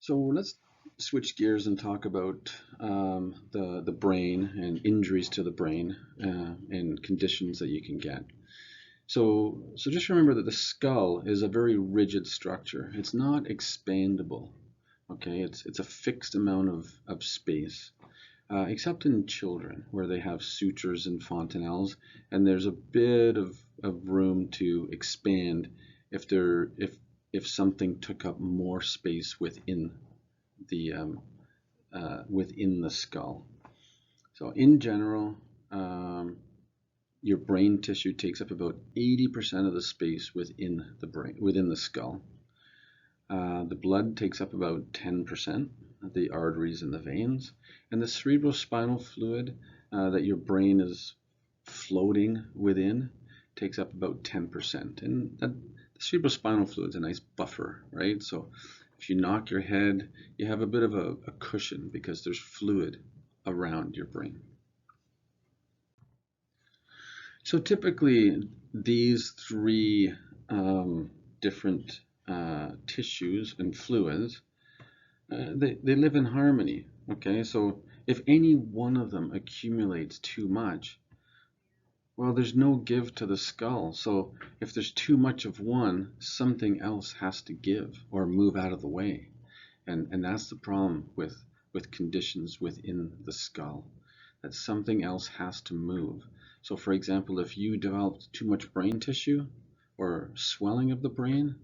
So let's switch gears and talk about the brain and injuries to the brain and conditions that you can get. So just remember that the skull is a very rigid structure. It's not expandable. Okay, it's a fixed amount of space, except in children where they have sutures and fontanelles, and there's a bit of room to expand if there if something took up more space the within the skull. So in general, your brain tissue takes up about 80% of the space within the skull. The blood takes up about 10%, the arteries and the veins, and the cerebrospinal fluid that your brain is floating within takes up about 10%. And the cerebrospinal fluid is a nice buffer, right? So if you knock your head, you have a bit of a cushion because there's fluid around your brain. So typically, these three different tissues and fluids, they live in harmony. Okay, so if any one of them accumulates too much, well, there's no give to the skull. So if there's too much of one, something else has to give or move out of the way. And that's the problem with conditions within the skull, that something else has to move. So for example, if you developed too much brain tissue or swelling of the brain,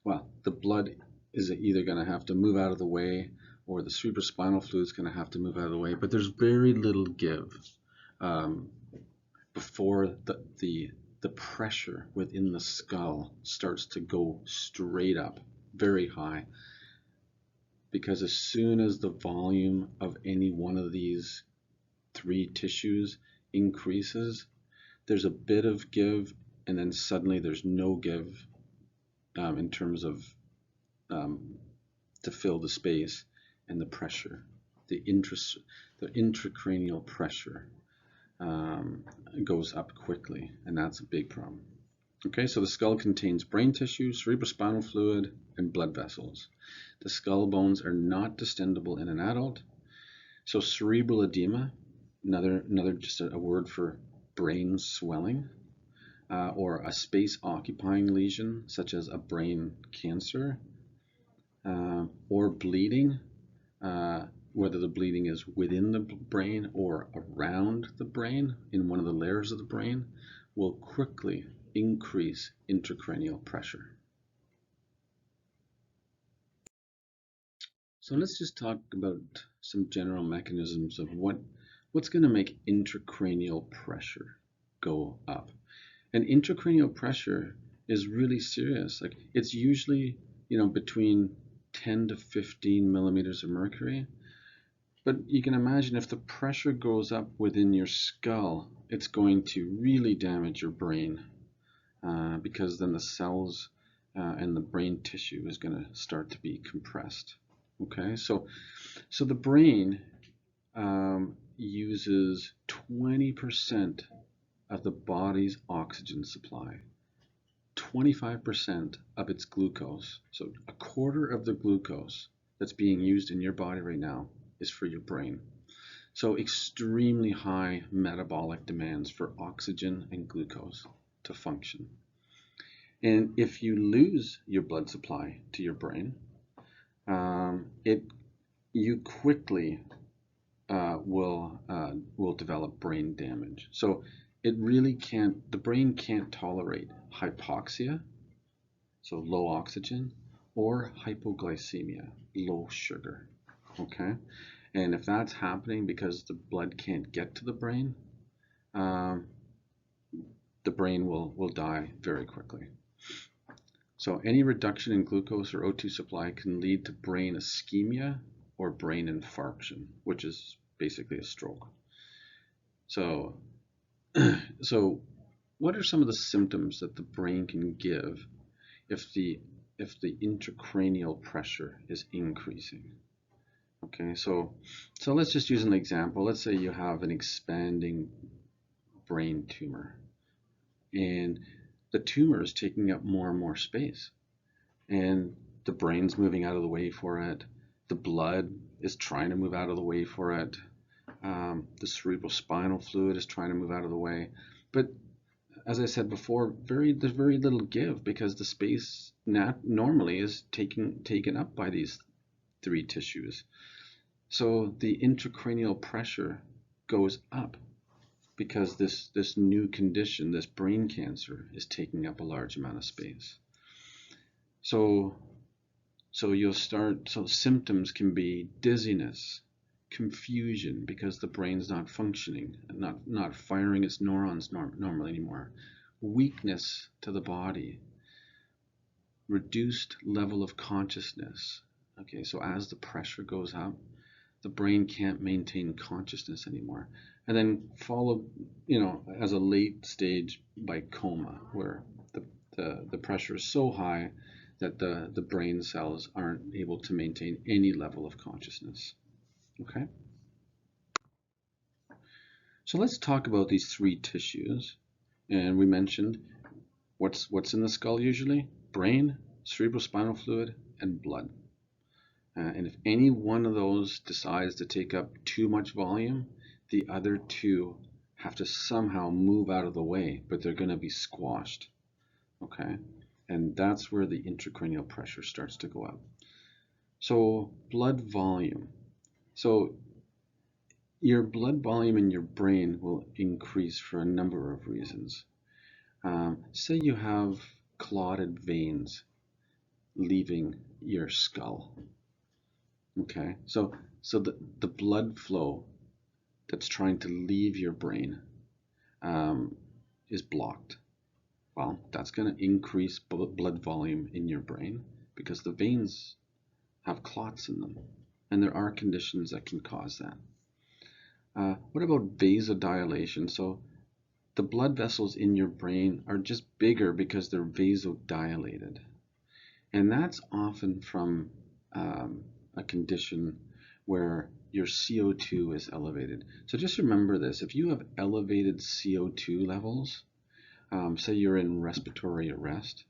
well, the blood is either going to have to move out of the way or the cerebrospinal fluid is going to have to move out of the way, but there's very little give before the pressure within the skull starts to go straight up, very high. Because as soon as the volume of any one of these three tissues increases, there's a bit of give, and then suddenly there's no give in terms of to fill the space, and the pressure, the intracranial pressure goes up quickly, and that's a big problem. Okay, so the skull contains brain tissue, cerebrospinal fluid, and blood vessels. The skull bones are not distendable in an adult. So cerebral edema, another just a word for brain swelling, or a space-occupying lesion, such as a brain cancer, or bleeding, whether the bleeding is within the brain or around the brain, in one of the layers of the brain, will quickly increase intracranial pressure. So let's just talk about some general mechanisms of what's going to make intracranial pressure go up. And intracranial pressure is really serious. Like, it's usually, between 10 to 15 millimeters of mercury. But you can imagine if the pressure goes up within your skull, it's going to really damage your brain, because then the cells and the brain tissue is going to start to be compressed. Okay, so the brain uses 20% of the body's oxygen supply, 25% of its glucose. So a quarter of the glucose that's being used in your body right now is for your brain. So extremely high metabolic demands for oxygen and glucose to function. And if you lose your blood supply to your brain, you quickly will develop brain damage. So the brain can't tolerate hypoxia, so low oxygen, or hypoglycemia, low sugar. Okay, and if that's happening because the blood can't get to the brain will die very quickly. So any reduction in glucose or O2 supply can lead to brain ischemia or brain infarction, which is basically a stroke. So what are some of the symptoms that the brain can give if the intracranial pressure is increasing? Okay, so let's just use an example. Let's say you have an expanding brain tumor, and the tumor is taking up more and more space, and the brain's moving out of the way for it. The blood is trying to move out of the way for it. The cerebral spinal fluid is trying to move out of the way. But as I said before, there's very little give because the space normally is taken up by these three tissues. So the intracranial pressure goes up because this new condition, this brain cancer, is taking up a large amount of space. So symptoms can be dizziness, confusion because the brain's not functioning, not firing its neurons normally anymore, weakness to the body, reduced level of consciousness. Okay, so as the pressure goes up, the brain can't maintain consciousness anymore. And then followed, as a late stage by coma, where the pressure is so high that the brain cells aren't able to maintain any level of consciousness. Okay? So let's talk about these three tissues. And we mentioned what's in the skull usually? Brain, cerebrospinal fluid, and blood. And if any one of those decides to take up too much volume, the other two have to somehow move out of the way, but they're going to be squashed. Okay? And that's where the intracranial pressure starts to go up. So blood volume. So your blood volume in your brain will increase for a number of reasons. Say you have clotted veins leaving your skull. Okay, so the blood flow that's trying to leave your brain is blocked. Well, that's going to increase blood volume in your brain because the veins have clots in them, and there are conditions that can cause that. What about vasodilation? So the blood vessels in your brain are just bigger because they're vasodilated, and that's often from a condition where your CO2 is elevated. So just remember this: if you have elevated CO2 levels, say you're in respiratory arrest,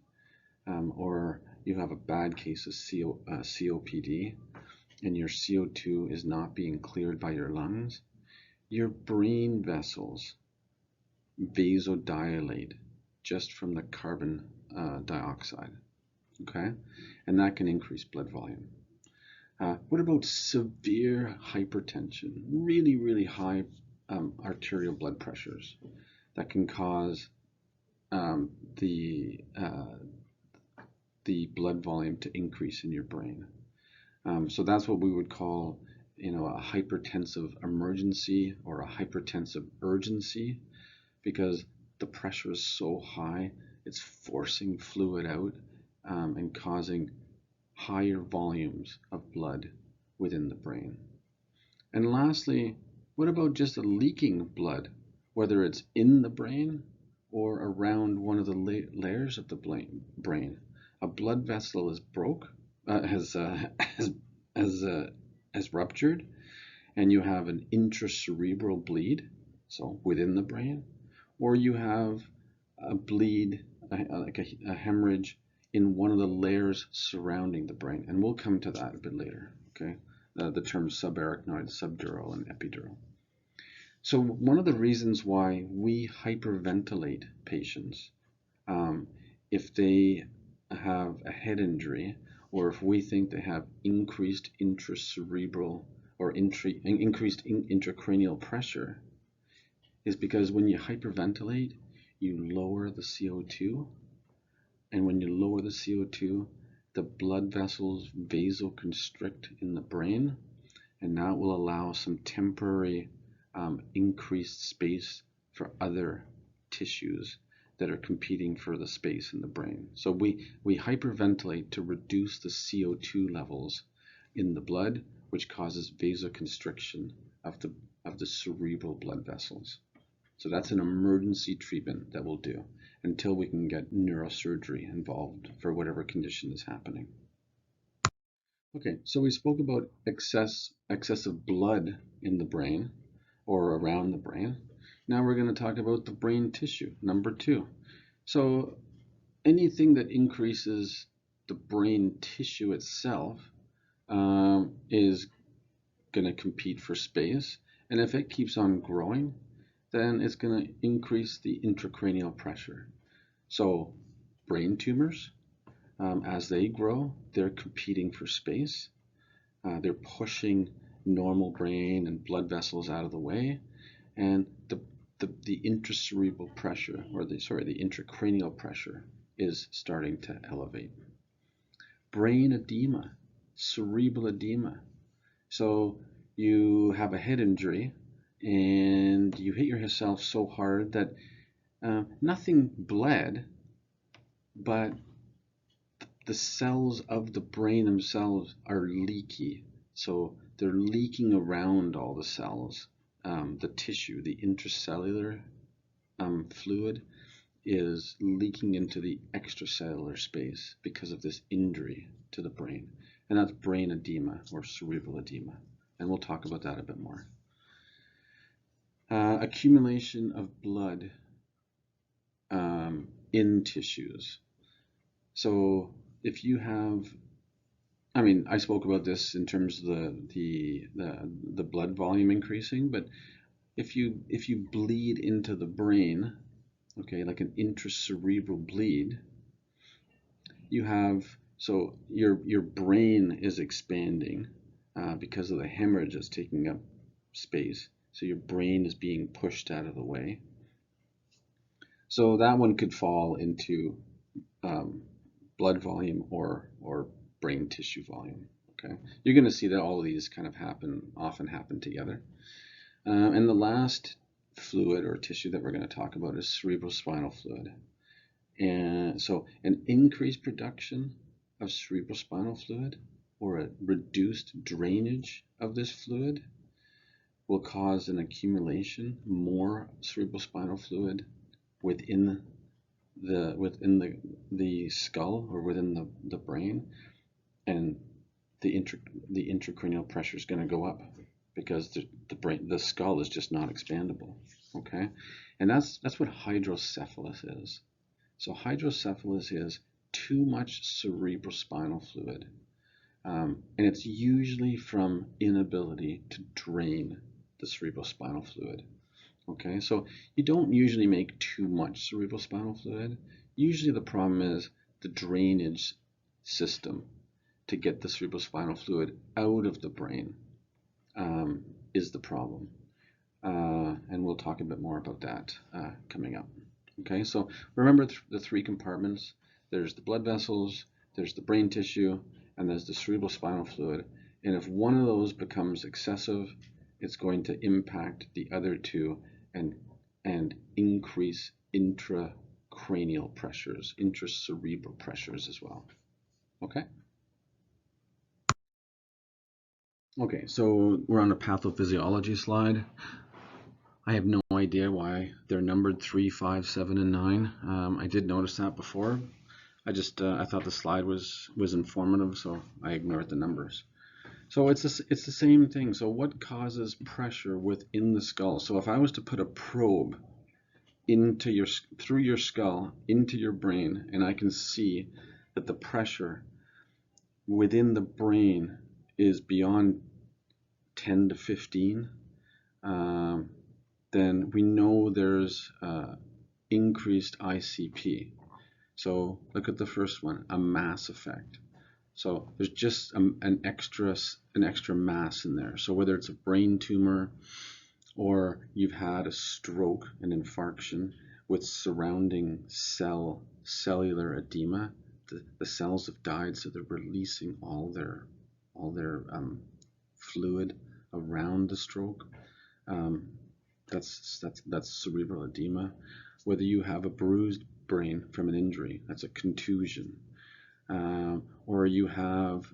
or you have a bad case of COPD, and your CO2 is not being cleared by your lungs, your brain vessels vasodilate just from the carbon dioxide, okay? And that can increase blood volume. What about severe hypertension? Really, really high arterial blood pressures that can cause the blood volume to increase in your brain. So that's what we would call, a hypertensive emergency or a hypertensive urgency, because the pressure is so high, it's forcing fluid out and causing higher volumes of blood within the brain. And lastly, what about just a leaking blood, whether it's in the brain or around one of the layers of the brain? A blood vessel is has ruptured, and you have an intracerebral bleed, so within the brain, or you have a bleed, like a hemorrhage in one of the layers surrounding the brain, and we'll come to that a bit later. Okay, the terms subarachnoid, subdural, and epidural. So one of the reasons why we hyperventilate patients, if they have a head injury, or if we think they have increased intracerebral or increased intracranial pressure, is because when you hyperventilate, you lower the CO2, and when you lower the CO2, the blood vessels vasoconstrict in the brain, and that will allow some temporary increased space for other tissues that are competing for the space in the brain. So we hyperventilate to reduce the CO2 levels in the blood, which causes vasoconstriction of the cerebral blood vessels. So that's an emergency treatment that we'll do until we can get neurosurgery involved for whatever condition is happening. Okay, so we spoke about excessive blood in the brain or around the brain. Now we're going to talk about the brain tissue, number 2. So anything that increases the brain tissue itself is going to compete for space. And if it keeps on growing, then it's going to increase the intracranial pressure. So brain tumors, as they grow, they're competing for space. They're pushing normal brain and blood vessels out of the way, and the intracerebral pressure, or the intracranial pressure is starting to elevate. Brain edema, cerebral edema. So you have a head injury and you hit yourself so hard that nothing bled, but the cells of the brain themselves are leaky. So they're leaking around all the cells. The tissue, the intracellular fluid is leaking into the extracellular space because of this injury to the brain. And that's brain edema or cerebral edema. And we'll talk about that a bit more. Accumulation of blood in tissues. So if you have, I spoke about this in terms of the blood volume increasing, but if you bleed into the brain, okay, like an intracerebral bleed, you have, so your brain is expanding because of the hemorrhage that's taking up space. So your brain is being pushed out of the way. So that one could fall into blood volume or brain tissue volume. Okay, you're going to see that all of these kind of often happen together. And the last fluid or tissue that we're going to talk about is cerebrospinal fluid. And so an increased production of cerebrospinal fluid or a reduced drainage of this fluid will cause an accumulation more cerebrospinal fluid within the skull or within the brain, and the intracranial pressure is going to go up because the skull is just not expandable. Okay, and that's what hydrocephalus is. So hydrocephalus is too much cerebrospinal fluid, and it's usually from inability to drain the cerebrospinal fluid. Okay, so you don't usually make too much cerebrospinal fluid. Usually the problem is the drainage system to get the cerebrospinal fluid out of the brain is the problem. And we'll talk a bit more about that coming up. Okay, so remember the three compartments. There's the blood vessels, there's the brain tissue, and there's the cerebrospinal fluid. And if one of those becomes excessive, it's going to impact the other two and increase intracranial pressures, intracerebral pressures as well. Okay? Okay, so we're on a pathophysiology slide. I have no idea why they're numbered 3, 5, 7, and 9. I did notice that before. I thought the slide was informative, so I ignored the numbers. So it's the same thing. So what causes pressure within the skull? So if I was to put a probe through your skull into your brain, and I can see that the pressure within the brain is beyond 10 to 15, then we know there's increased ICP. So look at the first one, a mass effect. So there's just an extra mass in there. So whether it's a brain tumor or you've had a stroke, an infarction with surrounding cellular edema, the cells have died, so they're releasing all their fluid around the stroke. That's cerebral edema. Whether you have a bruised brain from an injury, that's a contusion. Or you have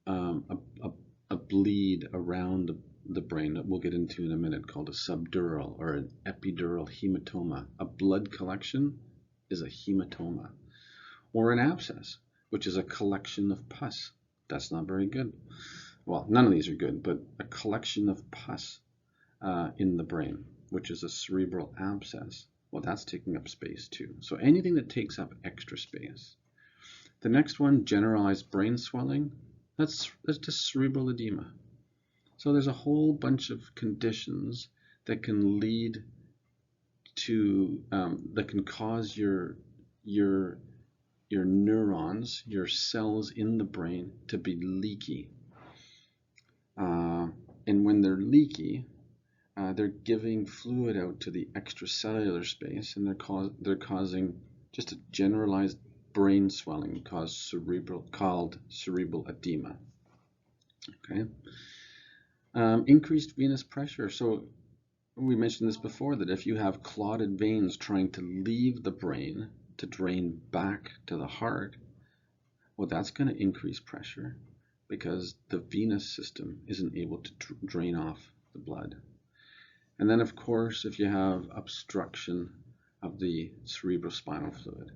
a bleed around the brain that we'll get into in a minute called a subdural or an epidural hematoma. A blood collection is a hematoma. Or an abscess, which is a collection of pus. That's not very good. Well, none of these are good, but a collection of pus in the brain, which is a cerebral abscess. Well, that's taking up space too. So anything that takes up extra space. The next one, generalized brain swelling. That's just cerebral edema. So there's a whole bunch of conditions that can lead to that can cause your neurons, your cells in the brain, to be leaky. And when they're leaky, they're giving fluid out to the extracellular space, and they're causing just a generalized brain swelling called cerebral edema. Okay. Increased venous pressure. So we mentioned this before, that if you have clotted veins trying to leave the brain to drain back to the heart, well, that's going to increase pressure because the venous system isn't able to drain off the blood. And then, of course, if you have obstruction of the cerebrospinal fluid.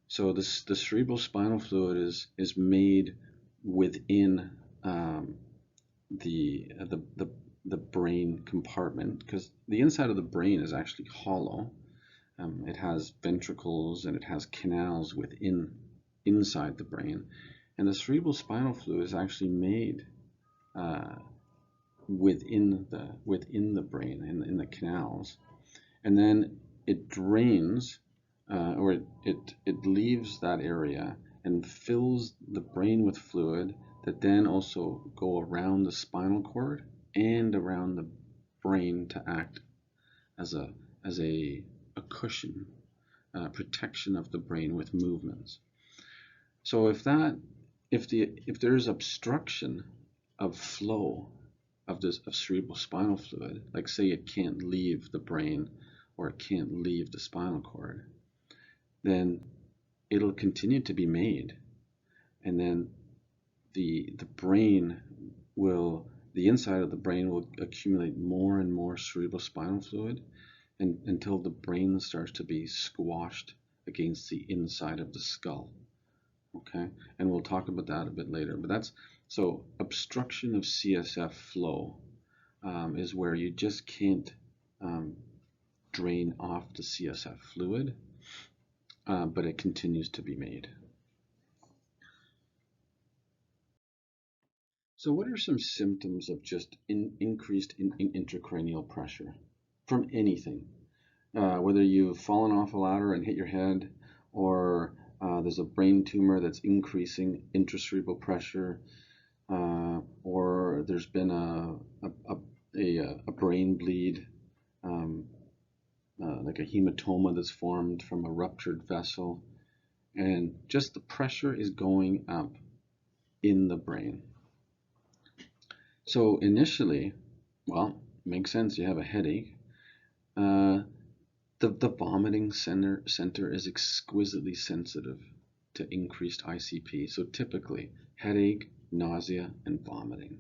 So the cerebrospinal fluid is made within the brain compartment, because the inside of the brain is actually hollow. It has ventricles and it has canals inside the brain, and the cerebrospinal fluid is actually made within the brain, in the canals, and then it drains or it leaves that area and fills the brain with fluid that then also go around the spinal cord and around the brain to act as a cushion, protection of the brain with movements. So if there's obstruction of flow of cerebral spinal fluid, like say it can't leave the brain or it can't leave the spinal cord, then it'll continue to be made, and then the inside of the brain will accumulate more and more cerebrospinal fluid until the brain starts to be squashed against the inside of the skull. Okay, and we'll talk about that a bit later. But so obstruction of CSF flow is where you just can't drain off the CSF fluid, but it continues to be made. So what are some symptoms of just increased intracranial pressure from anything? Whether you've fallen off a ladder and hit your head, or there's a brain tumor that's increasing intracerebral pressure, or there's been a brain bleed, like a hematoma that's formed from a ruptured vessel, and just the pressure is going up in the brain. So initially, well, makes sense, you have a headache. The vomiting center is exquisitely sensitive to increased ICP. So typically, headache, nausea, and vomiting.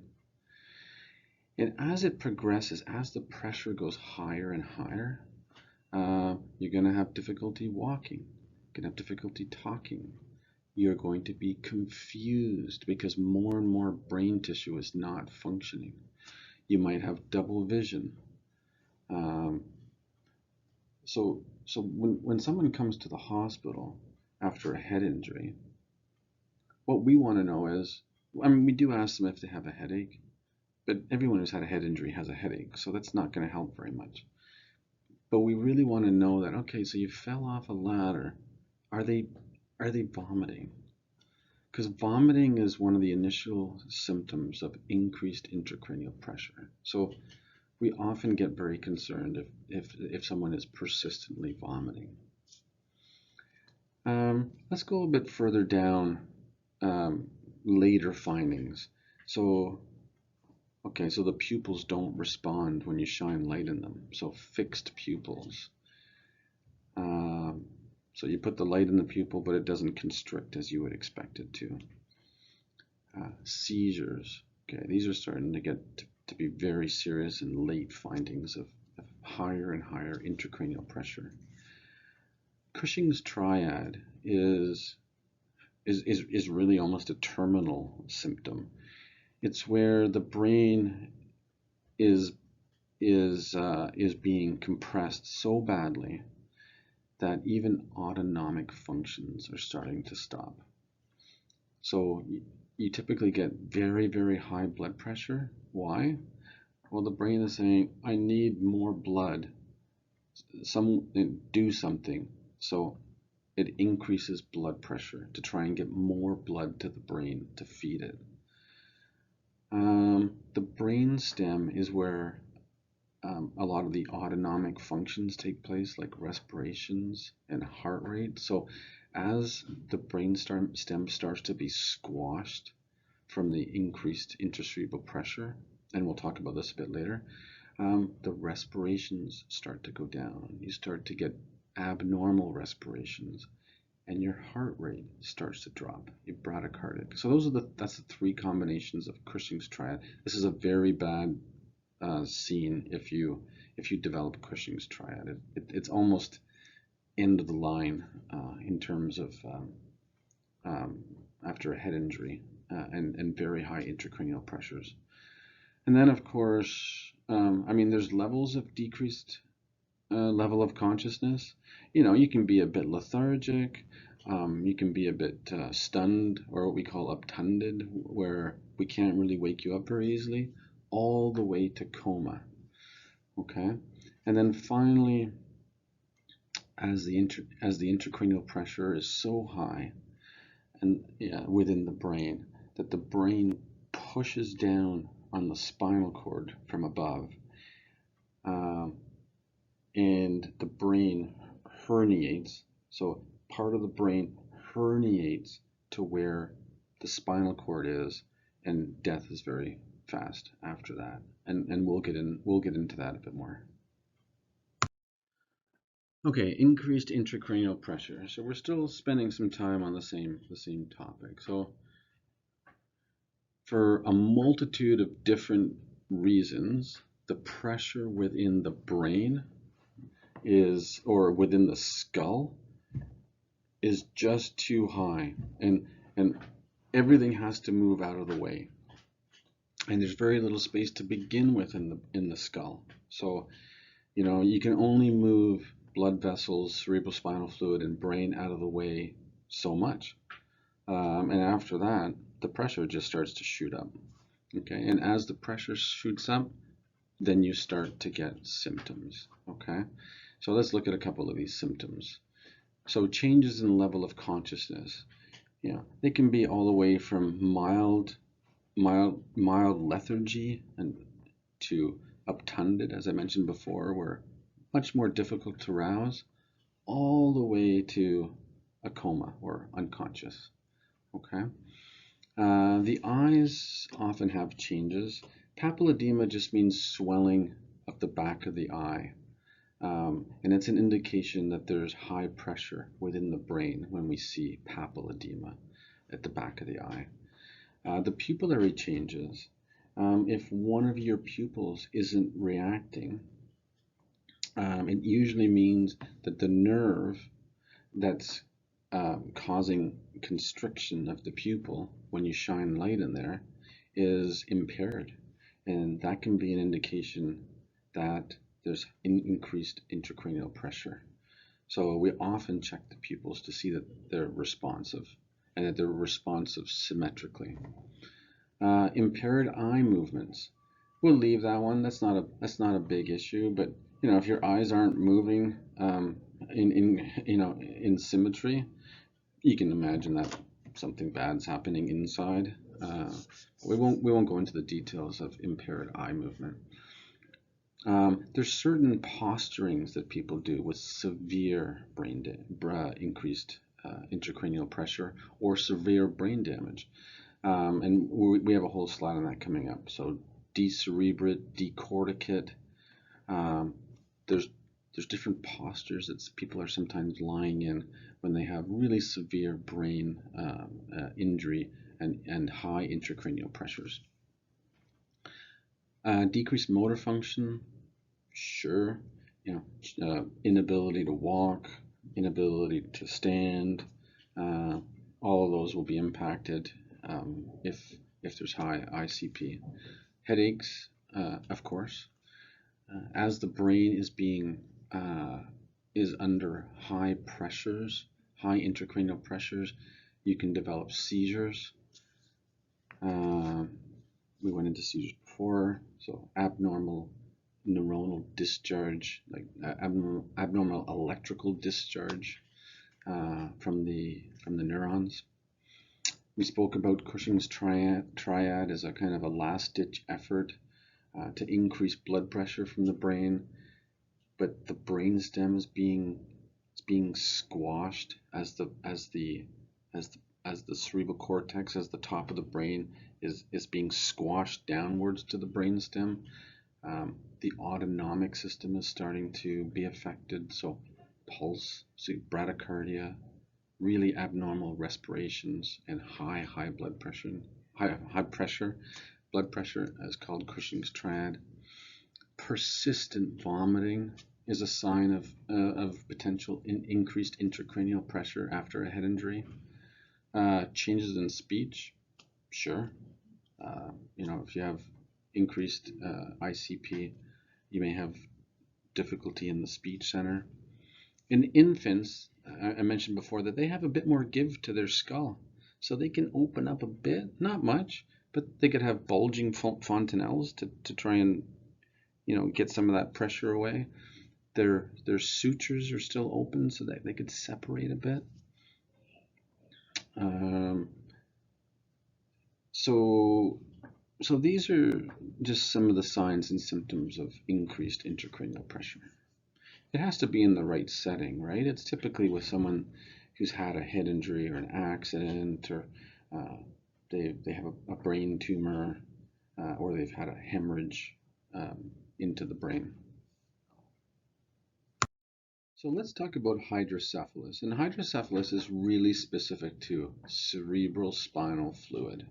And as it progresses, as the pressure goes higher and higher, you're going to have difficulty walking. You're going to have difficulty talking. You're going to be confused because more and more brain tissue is not functioning. You might have double vision. So when someone comes to the hospital after a head injury, what we want to know is, we do ask them if they have a headache, but everyone who's had a head injury has a headache, so that's not going to help very much. But we really want to know that, okay, so you fell off a ladder. Are they vomiting? Because vomiting is one of the initial symptoms of increased intracranial pressure. So we often get very concerned if someone is persistently vomiting. Let's go a bit further down, later findings. So the pupils don't respond when you shine light in them. So fixed pupils. So you put the light in the pupil, but it doesn't constrict as you would expect it to. Seizures. Okay, these are starting to get to be very serious and late findings of higher and higher intracranial pressure. Cushing's triad is really almost a terminal symptom. It's where the brain is being compressed so badly that even autonomic functions are starting to stop. So you typically get very, very high blood pressure. Why? Well, the brain is saying, I need more blood. Do something. So it increases blood pressure to try and get more blood to the brain to feed it. The brain stem is where a lot of the autonomic functions take place, like respirations and heart rate. So as the brain stem starts to be squashed from the increased intracerebral pressure, and we'll talk about this a bit later, the respirations start to go down. You start to get abnormal respirations, and your heart rate starts to drop. You're bradycardic. So that's the three combinations of Cushing's triad. This is a very bad scene if you develop Cushing's triad. It's almost end of the line in terms of after a head injury and very high intracranial pressures. And then, of course, there's levels of decreased level of consciousness. You can be a bit lethargic. You can be a bit stunned, or what we call obtunded, where we can't really wake you up very easily, all the way to coma. Okay, and then finally, as the intracranial pressure is so high, and within the brain, that the brain pushes down on the spinal cord from above, and the brain herniates. So part of the brain herniates to where the spinal cord is, and death is very fast after that. And we'll get into that a bit more. Okay, increased intracranial pressure. So we're still spending some time on the same topic. So for a multitude of different reasons, the pressure within the brain or within the skull is just too high, and everything has to move out of the way, and there's very little space to begin with in the skull. So you can only move blood vessels, cerebrospinal fluid, and brain out of the way so much, and after that the pressure just starts to shoot up. Okay, and as the pressure shoots up, then you start to get symptoms. Okay, so let's look at a couple of these symptoms. So changes in level of consciousness, they can be all the way from mild lethargy and to obtunded, as I mentioned before, where much more difficult to rouse, all the way to a coma or unconscious. Okay. The eyes often have changes. Papilledema just means swelling of the back of the eye. And it's an indication that there's high pressure within the brain when we see papilledema at the back of the eye. The pupillary changes. If one of your pupils isn't reacting, it usually means that the nerve that's causing constriction of the pupil when you shine light in there is impaired, and that can be an indication that there's increased intracranial pressure. So we often check the pupils to see that they're responsive and that they're responsive symmetrically. Impaired eye movements. We'll leave that one. That's not a big issue, but if your eyes aren't moving in symmetry, you can imagine that something bad's happening inside. We won't go into the details of impaired eye movement. There's certain posturings that people do with severe increased intracranial pressure or severe brain damage, and we have a whole slide on that coming up. So decerebrate, decorticate. There's different postures that people are sometimes lying in when they have really severe brain injury and high intracranial pressures. Decreased motor function, sure. Inability to walk, inability to stand, all of those will be impacted if there's high ICP. Headaches, of course. As the brain is under high pressures, high intracranial pressures, you can develop seizures. We went into seizures before, so abnormal neuronal discharge, like abnormal electrical discharge from the neurons. We spoke about Cushing's triad as a kind of a last-ditch effort to increase blood pressure from the brain, but the brainstem is being squashed as the cerebral cortex, as the top of the brain is being squashed downwards to the brainstem. The autonomic system is starting to be affected, so pulse, so bradycardia, really abnormal respirations, and high blood pressure, high pressure blood pressure, is called Cushing's triad. Persistent vomiting is a sign of potential increased intracranial pressure after a head injury. Changes in speech, sure. If you have increased ICP, you may have difficulty in the speech center. In infants, I mentioned before that they have a bit more give to their skull, so they can open up a bit, not much, but they could have bulging fontanelles to try and get some of that pressure away. Their sutures are still open so that they could separate a bit. So these are just some of the signs and symptoms of increased intracranial pressure. It has to be in the right setting, right? It's typically with someone who's had a head injury or an accident, or they have a brain tumor, or they've had a hemorrhage into the brain. So let's talk about hydrocephalus. And hydrocephalus is really specific to cerebral spinal fluid.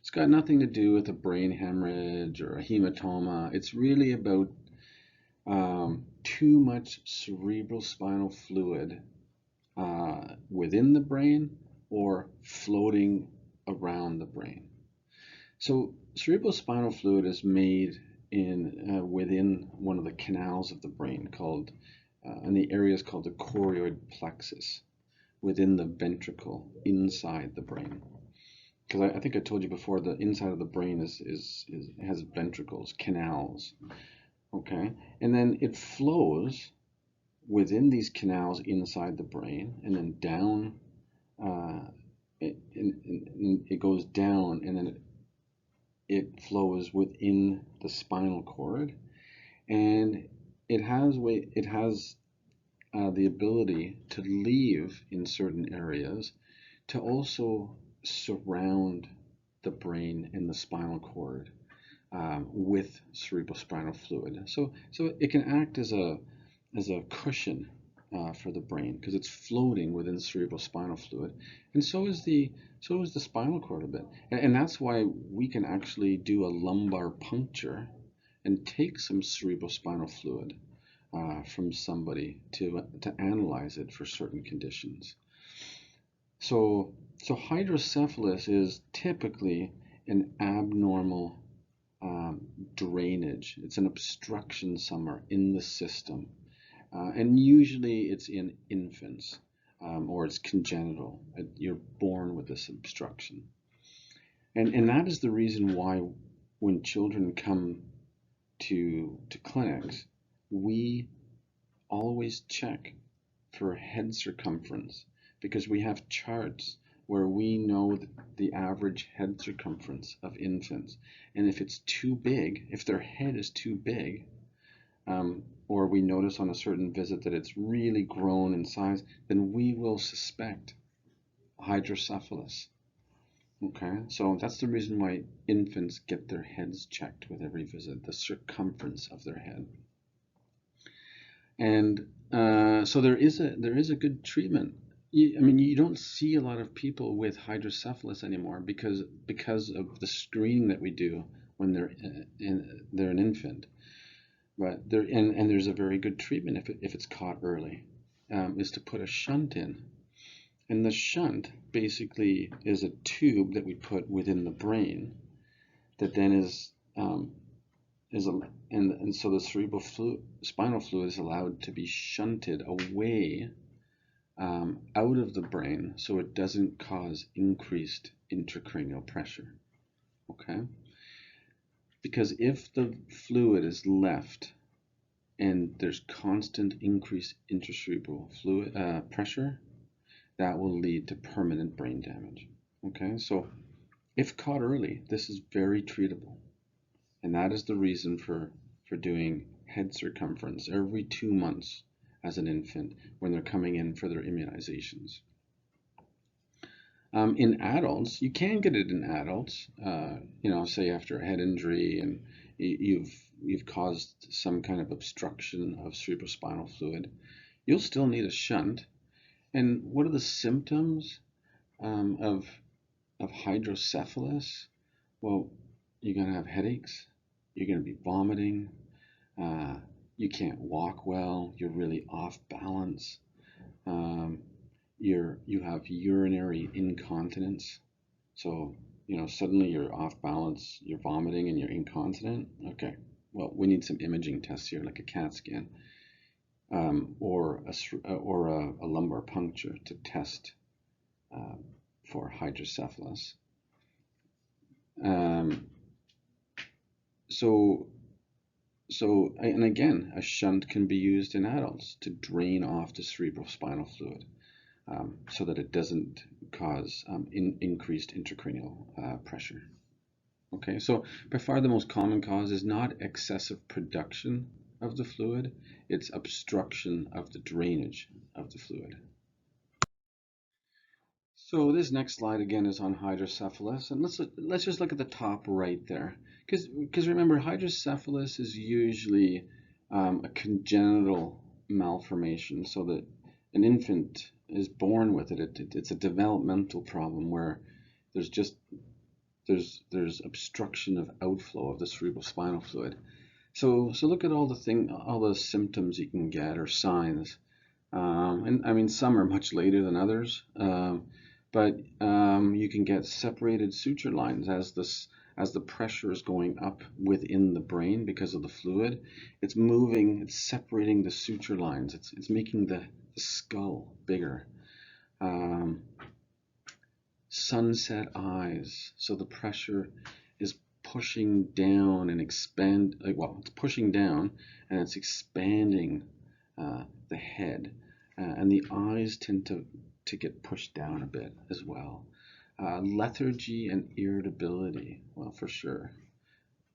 It's got nothing to do with a brain hemorrhage or a hematoma. It's really about too much cerebral spinal fluid within the brain or floating around the brain. So cerebral spinal fluid is made within one of the canals of the brain called, and the area is called the choroid plexus, within the ventricle inside the brain. Because I think I told you before, the inside of the brain has ventricles, canals. Okay, and then it flows within these canals inside the brain, and then down. It goes down, and then it flows within the spinal cord, and it has the ability to leave in certain areas to also surround the brain and the spinal cord with cerebrospinal fluid. So it can act as a cushion for the brain because it's floating within cerebrospinal fluid, and so is the spinal cord a bit. And that's why we can actually do a lumbar puncture and take some cerebrospinal fluid from somebody to analyze it for certain conditions. So hydrocephalus is typically an abnormal drainage. It's an obstruction somewhere in the system, and usually it's in infants, or it's congenital. You're born with this obstruction, and that is the reason why when children come to clinics, we always check for head circumference, because we have charts where we know the average head circumference of infants. And if it's too big, if their head is too big, or we notice on a certain visit that it's really grown in size, then we will suspect hydrocephalus. Okay, so that's the reason why infants get their heads checked with every visit, the circumference of their head. And so there is a good treatment. You don't see a lot of people with hydrocephalus anymore because of the screening that we do when they're an infant. But there's a very good treatment if it's caught early, is to put a shunt in. And the shunt basically is a tube that we put within the brain that then so the cerebral spinal fluid is allowed to be shunted away out of the brain, so it doesn't cause increased intracranial pressure. okay? Because if the fluid is left and there's constant increased intracerebral fluid pressure, that will lead to permanent brain damage, okay? So if caught early, this is very treatable. And that is the reason for doing head circumference every 2 months as an infant when they're coming in for their immunizations. In adults, you can get it in adults. Say after a head injury and you've caused some kind of obstruction of cerebrospinal fluid, you'll still need a shunt. And what are the symptoms of hydrocephalus? Well, you're going to have headaches. You're going to be vomiting. You can't walk well. You're really off balance. You have urinary incontinence. So, suddenly you're off balance, you're vomiting, and you're incontinent. Okay, well, we need some imaging tests here, like a CAT scan, or a lumbar puncture to test for hydrocephalus. And again, a shunt can be used in adults to drain off the cerebrospinal fluid. So that it doesn't cause increased intracranial pressure. Okay, so by far the most common cause is not excessive production of the fluid, it's obstruction of the drainage of the fluid. So this next slide again is on hydrocephalus, and let's just look at the top right there, because remember, hydrocephalus is usually a congenital malformation, so that an infant is born with it. It's a developmental problem where there's obstruction of outflow of the cerebrospinal fluid. So look at all the symptoms you can get or signs, and I mean some are much later than others, but you can get separated suture lines as the pressure is going up within the brain because of the fluid. It's separating the suture lines. It's making the skull bigger. Sunset eyes. So the pressure is pushing down and it's pushing down and it's expanding the head, and the eyes tend to get pushed down a bit as well. Lethargy and irritability, well, for sure.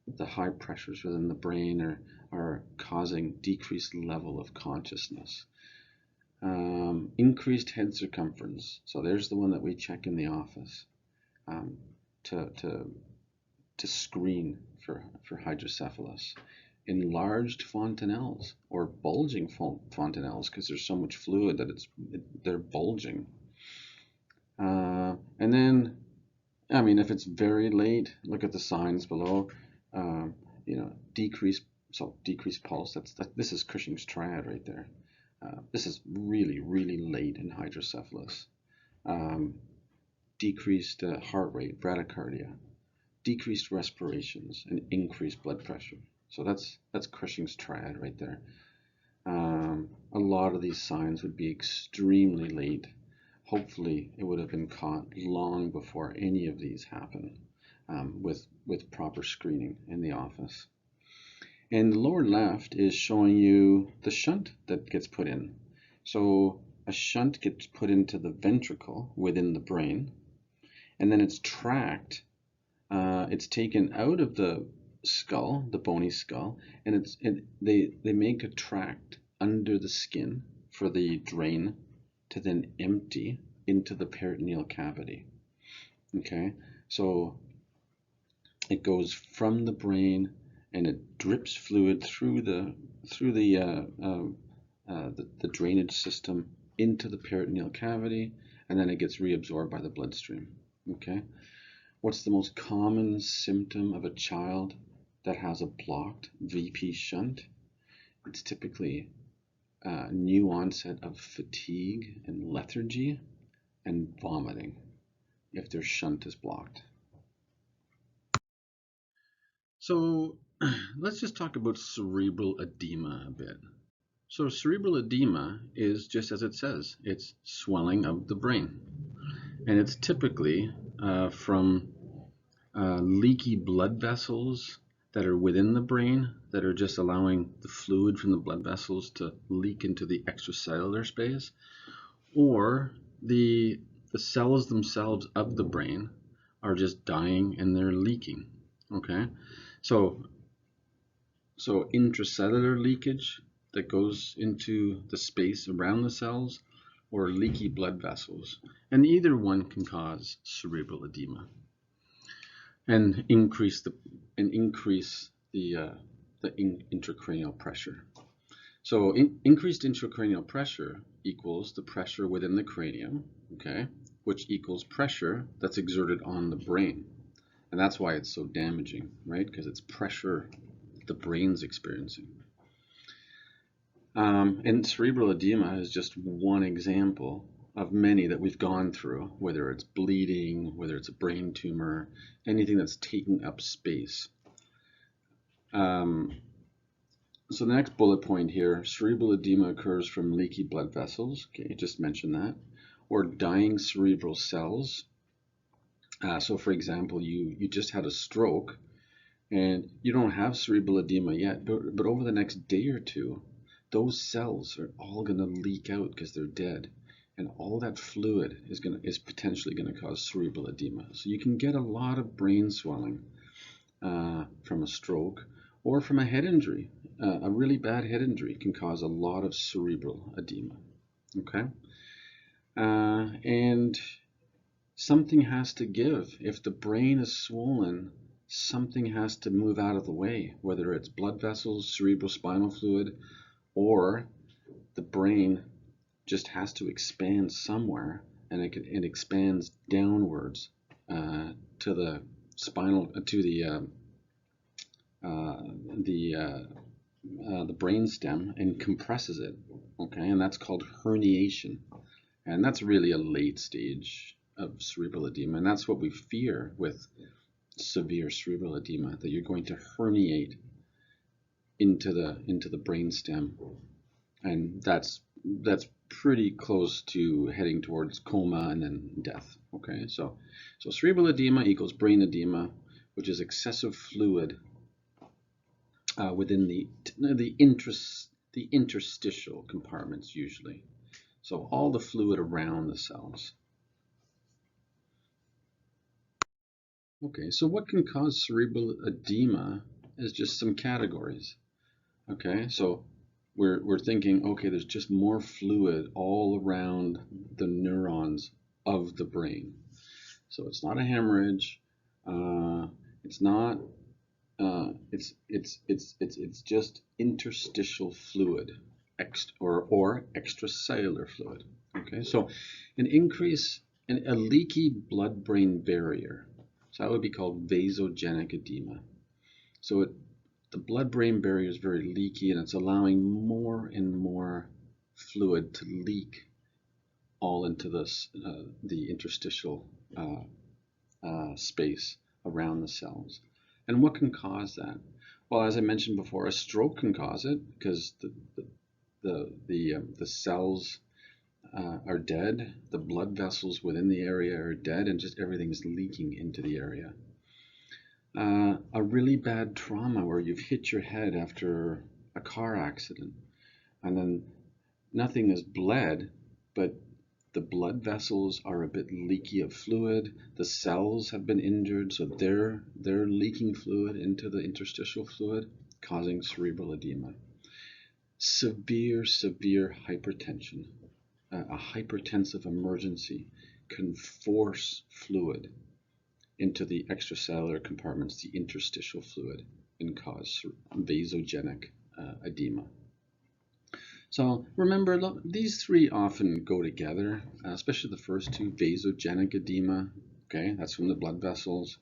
The high pressures within the brain are causing decreased level of consciousness. Increased head circumference. So there's the one that we check in the office to screen for hydrocephalus. Enlarged fontanelles or bulging fontanelles because there's so much fluid that they're bulging. And then, I mean, if it's very late, look at the signs below. Decreased pulse. This is Cushing's triad right there. This is really, really late in hydrocephalus. Decreased heart rate, bradycardia, decreased respirations, and increased blood pressure. So that's Cushing's triad right there. A lot of these signs would be extremely late. Hopefully, it would have been caught long before any of these happen with proper screening in the office. And the lower left is showing you the shunt that gets put in. So a shunt gets put into the ventricle within the brain, and then it's tracked. It's taken out of the skull, the bony skull, and they make a tract under the skin for the drain to then empty into the peritoneal cavity. Okay, so it goes from the brain and it drips fluid through the drainage system into the peritoneal cavity, and then it gets reabsorbed by the bloodstream. Okay, what's the most common symptom of a child that has a blocked VP shunt? It's typically new onset of fatigue and lethargy and vomiting if their shunt is blocked. So let's just talk about cerebral edema a bit. So cerebral edema is just as it says, it's swelling of the brain. And it's typically from leaky blood vessels that are within the brain that are just allowing the fluid from the blood vessels to leak into the extracellular space, or the cells themselves of the brain are just dying and they're leaking. Okay, so intracellular leakage that goes into the space around the cells, or leaky blood vessels, and either one can cause cerebral edema and increase the intracranial pressure. So increased intracranial pressure equals the pressure within the cranium, okay, which equals pressure that's exerted on the brain. And that's why it's so damaging, right? Because it's pressure the brain's experiencing. And cerebral edema is just one example of many that we've gone through, whether it's bleeding, whether it's a brain tumor, anything that's taking up space. So the next bullet point here, cerebral edema occurs from leaky blood vessels. Okay, you just mentioned that. Or dying cerebral cells. So for example, you just had a stroke and you don't have cerebral edema yet, but over the next day or two, those cells are all going to leak out because they're dead. And all that fluid is potentially going to cause cerebral edema. So you can get a lot of brain swelling from a stroke or from a head injury. A really bad head injury can cause a lot of cerebral edema. Okay? And something has to give. If the brain is swollen, something has to move out of the way, whether it's blood vessels, cerebrospinal fluid, or the brain just has to expand somewhere, and it expands downwards to the spinal, to the brain stem, and compresses it. Okay, and that's called herniation, and that's really a late stage of cerebral edema, and that's what we fear with severe cerebral edema, that you're going to herniate into the brain stem, and that's pretty close to heading towards coma and then death. Okay, so cerebral edema equals brain edema, which is excessive fluid within the interstitial compartments usually. So all the fluid around the cells. Okay, so what can cause cerebral edema is just some categories. Okay, so we're thinking, okay, there's just more fluid all around the neurons of the brain. So it's not a hemorrhage. It's not. It's just interstitial fluid, or extracellular fluid. Okay, so an increase in a leaky blood-brain barrier. So that would be called vasogenic edema. So the blood-brain barrier is very leaky, and it's allowing more and more fluid to leak all into the interstitial space around the cells. And what can cause that? Well, as I mentioned before, a stroke can cause it because the cells are dead, the blood vessels within the area are dead, and just everything is leaking into the area. A really bad trauma where you've hit your head after a car accident, and then nothing is bled, but the blood vessels are a bit leaky of fluid. The cells have been injured, so they're leaking fluid into the interstitial fluid, causing cerebral edema. Severe hypertension, a hypertensive emergency, can force fluid into the extracellular compartments, the interstitial fluid, and cause vasogenic edema. So remember, these three often go together, especially the first two, vasogenic edema. Okay, that's from the blood vessels.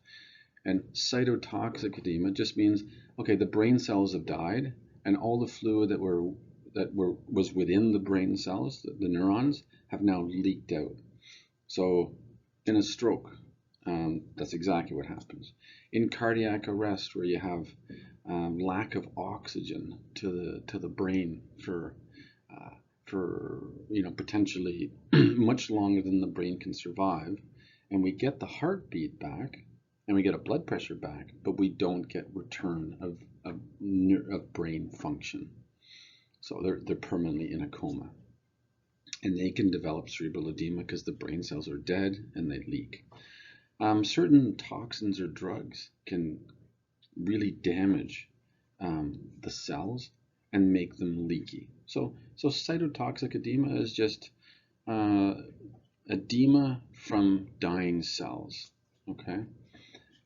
And cytotoxic edema just means, okay, the brain cells have died, and all the fluid that was within the brain cells, the neurons, have now leaked out. So in a stroke, that's exactly what happens. In cardiac arrest, where you have lack of oxygen to the brain for potentially much longer than the brain can survive, and we get the heartbeat back, and we get a blood pressure back, but we don't get return of brain function. So they're permanently in a coma. And they can develop cerebral edema because the brain cells are dead and they leak. Certain toxins or drugs can really damage the cells and make them leaky. So cytotoxic edema is just edema from dying cells. Okay.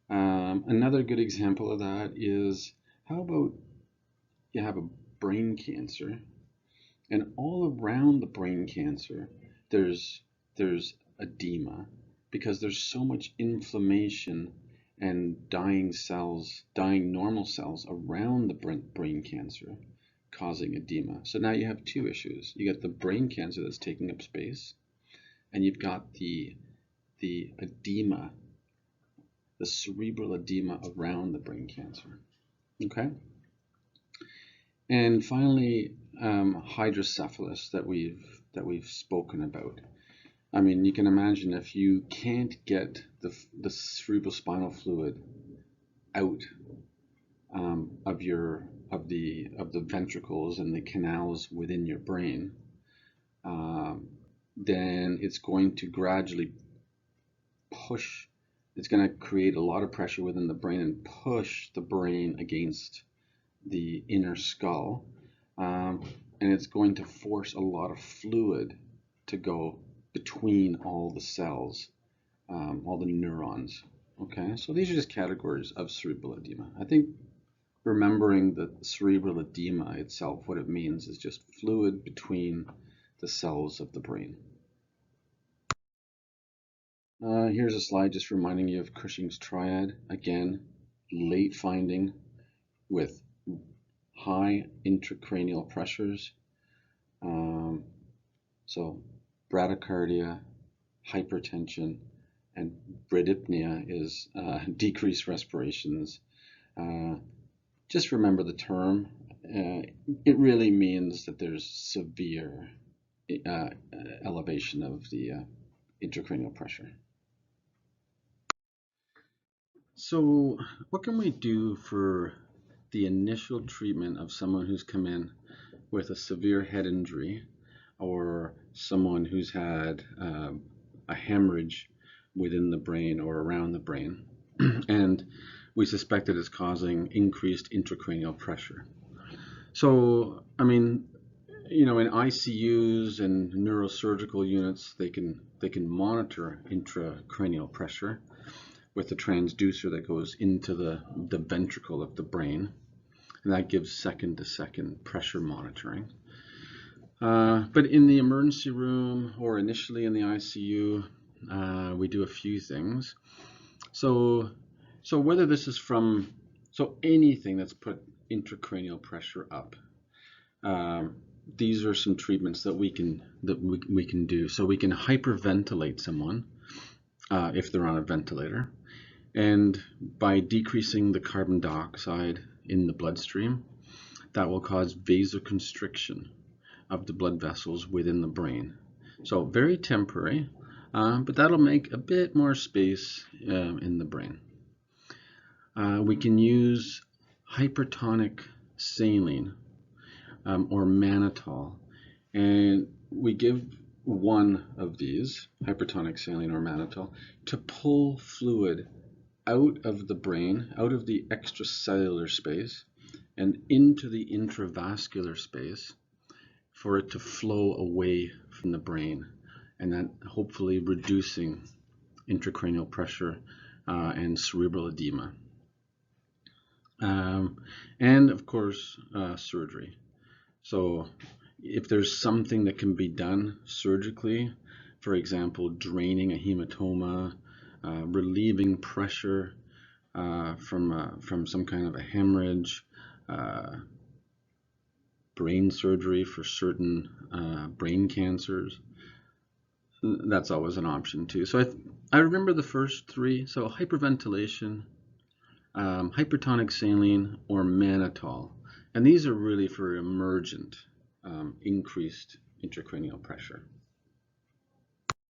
Another good example of that is, how about you have a brain cancer, and all around the brain cancer there's edema because there's so much inflammation and dying normal cells around the brain cancer causing edema. So now you have two issues. You got the brain cancer that's taking up space, and you've got the edema, the cerebral edema around the brain cancer. Okay? And finally, hydrocephalus that we've spoken about. I mean, you can imagine if you can't get the cerebrospinal fluid out of the ventricles and the canals within your brain, then it's going to gradually push. It's going to create a lot of pressure within the brain and push the brain against the inner skull, and it's going to force a lot of fluid to go between all the cells, all the neurons. Okay, so these are just categories of cerebral edema. I think remembering that cerebral edema itself, what it means is just fluid between the cells of the brain. Here's a slide just reminding you of Cushing's triad. Again, late finding with high intracranial pressures. So bradycardia, hypertension, and bradypnea is decreased respirations. Just remember the term. It really means that there's severe elevation of the intracranial pressure. So what can we do for the initial treatment of someone who's come in with a severe head injury, or someone who's had a hemorrhage within the brain or around the brain, and we suspect that it's causing increased intracranial pressure? So, I mean, you know, in ICUs and neurosurgical units, they can monitor intracranial pressure with the transducer that goes into the ventricle of the brain, and that gives second-to-second pressure monitoring. But in the emergency room or initially in the ICU, we do a few things. So whether this is from anything that's put intracranial pressure up, these are some treatments that we can do. So we can hyperventilate someone if they're on a ventilator, and by decreasing the carbon dioxide in the bloodstream, that will cause vasoconstriction of the blood vessels within the brain. So very temporary, but that'll make a bit more space in the brain. We can use hypertonic saline or mannitol, and we give one of these, hypertonic saline or mannitol, to pull fluid out of the brain, out of the extracellular space, and into the intravascular space for it to flow away from the brain, and then hopefully reducing intracranial pressure and cerebral edema. And of course, surgery. So if there's something that can be done surgically, for example, draining a hematoma, relieving pressure from some kind of a hemorrhage, brain surgery for certain brain cancers, that's always an option too. So I remember the first three. So hyperventilation, hypertonic saline, or mannitol. And these are really for emergent increased intracranial pressure.